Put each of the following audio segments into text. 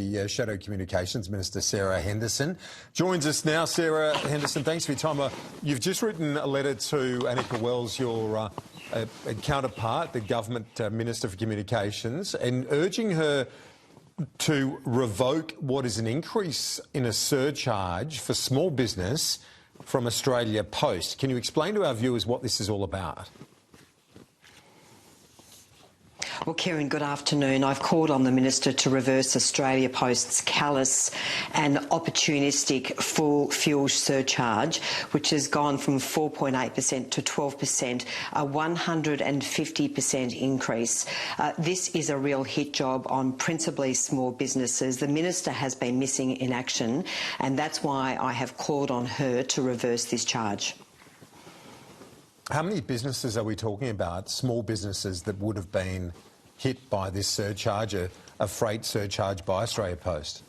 The Shadow Communications Minister, Sarah Henderson, joins us now. Sarah Henderson, thanks for your time. You've just written a letter to Anika Wells, your counterpart, the Government Minister for Communications, and urging her to revoke what is an increase in a surcharge for small business from Australia Post. Can you explain to our viewers what this is all about? Well, Kieran, good afternoon. I've called on the Minister to reverse Australia Post's callous and opportunistic full fuel surcharge, which has gone from 4.8% to 12%, a 150% increase. This is a real hit job on principally small businesses. The Minister has been missing in action, and that's why I have called on her to reverse this charge. How many businesses are we talking about, small businesses that would have been hit by this surcharge, a freight surcharge by Australia Post?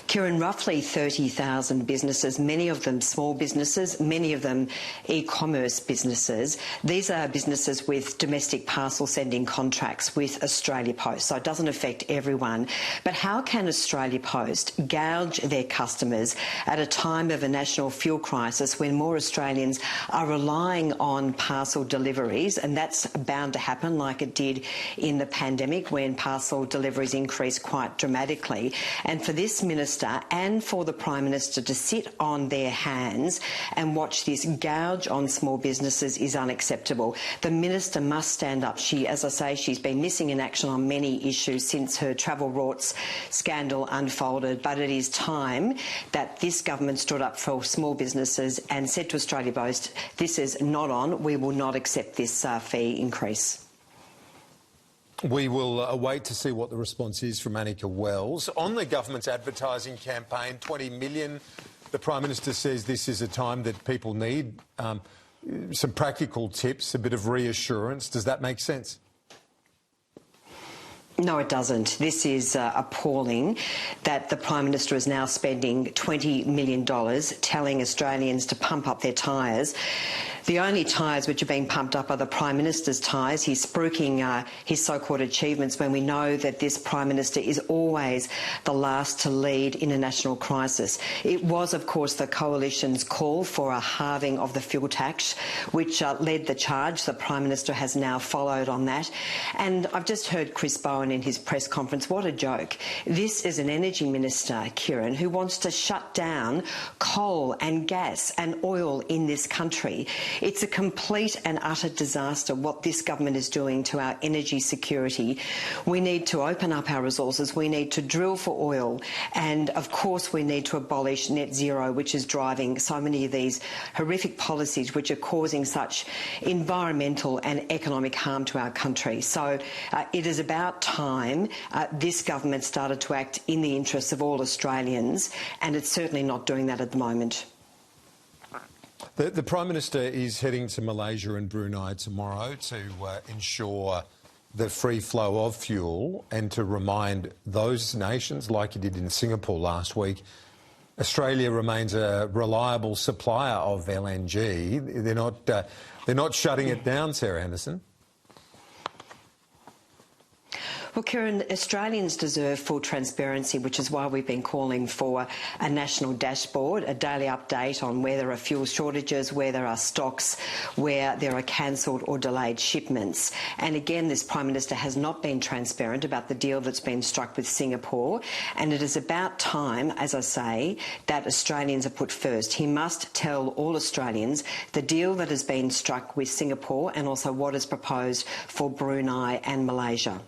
Kieran, roughly 30,000 businesses, many of them small businesses, many of them e-commerce businesses. These are businesses with domestic parcel sending contracts with Australia Post, so it doesn't affect everyone. But how can Australia Post gouge their customers at a time of a national fuel crisis when more Australians are relying on parcel deliveries, and that's bound to happen like it did in the pandemic when parcel deliveries increased quite dramatically? And for this Minister and for the Prime Minister to sit on their hands and watch this gouge on small businesses is unacceptable. The Minister must stand up. As I say, she's been missing in action on many issues since her travel rorts scandal unfolded, but it is time that this government stood up for small businesses and said to Australia Post, this is not on, we will not accept this fee increase. We will wait to see what the response is from Anika Wells. On the government's advertising campaign, $20 million, the Prime Minister says this is a time that people need some practical tips, a bit of reassurance. Does that make sense? No, it doesn't. This is appalling that the Prime Minister is now spending $20 million telling Australians to pump up their tyres. The only tyres which are being pumped up are the Prime Minister's tyres. He's spruiking his so-called achievements when we know that this Prime Minister is always the last to lead in a national crisis. It was, of course, the Coalition's call for a halving of the fuel tax, which led the charge. The Prime Minister has now followed on that. And I've just heard Chris Bowen in his press conference. What a joke. This is an Energy Minister, Kieran, who wants to shut down coal and gas and oil in this country. It's a complete and utter disaster what this government is doing to our energy security. We need to open up our resources. We need to drill for oil. And, of course, we need to abolish net zero, which is driving so many of these horrific policies which are causing such environmental and economic harm to our country. So it is about time this government started to act in the interests of all Australians, and it's certainly not doing that at the moment. The Prime Minister is heading to Malaysia and Brunei tomorrow to ensure the free flow of fuel and to remind those nations, like he did in Singapore last week, Australia remains a reliable supplier of LNG. They're not shutting it down, Sarah Henderson. Well, Kieran, Australians deserve full transparency, which is why we've been calling for a national dashboard, a daily update on where there are fuel shortages, where there are stocks, where there are cancelled or delayed shipments. And again, this Prime Minister has not been transparent about the deal that's been struck with Singapore. And it is about time, as I say, that Australians are put first. He must tell all Australians the deal that has been struck with Singapore and also what is proposed for Brunei and Malaysia.